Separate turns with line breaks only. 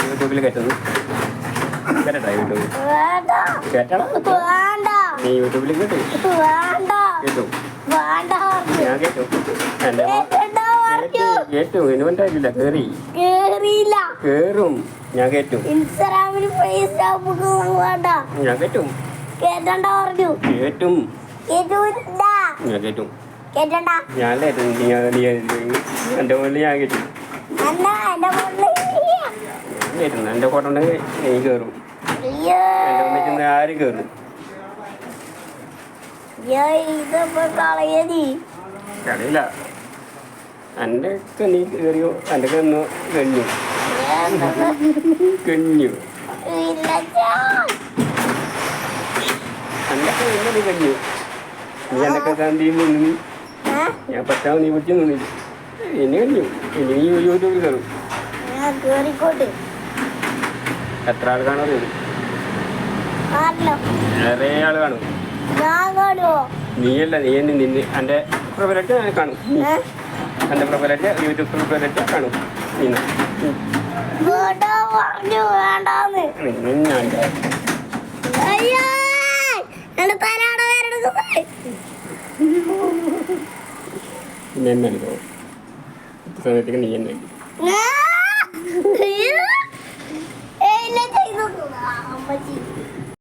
യൂട്യൂബിൽ കയറ്റുന്നു കേട്ടാ യൂട്യൂബിൽ കേട്ടണം നീ യൂട്യൂബിൽ കേട്ടു കേട്ടു ഞാൻ കേട്ടു എൻ്റെ കേട്ടു ഇനുവൻ്റായില്ല കേറും ഞാൻ കേട്ടു ഞാൻ കേട്ടും കേട്ടും ഞാൻ കേട്ടും ഞാൻ എൻ്റെ മുകളിൽ ഞാൻ കേട്ടു കേട്ടുന്നു എൻ്റെ ഫോട്ടോ ഉണ്ടെങ്കിൽ നീ കയറും എൻ്റെ മുന്നിൽ ആരും കയറും കളിയില്ല എൻ്റെ ഒക്കെ നീ കയറിയോ എൻ്റെ ഒക്കെ ഒന്ന് കഴിഞ്ഞു കഴിഞ്ഞു എൻ്റെ ഒക്കെ നീ കഴിഞ്ഞു നീ എൻ്റെ കാന്തി നിന്ന് ഞാൻ പറ്റാമോ നീ പിടിച്ച് നിന്നില്ല ഇനി കഴിഞ്ഞു ഇനി നീ യൂട്യൂബിൽ കയറും എത്ര ആൾ കാണാൻ വേറെ ആൾ കാണും നീയല്ല നീ എന്നെ നിന്ന് എൻ്റെ പ്രൊഫൈലായിട്ട് ഞാൻ കാണും എൻ്റെ പ്രൊഫൈലായിട്ട് യൂട്യൂബ് പ്രൊഫൈലായിട്ട് കാണും നിന്ന് ഞാൻ എന്നല്ലോ സമയത്തേക്ക് നീ എന്നെ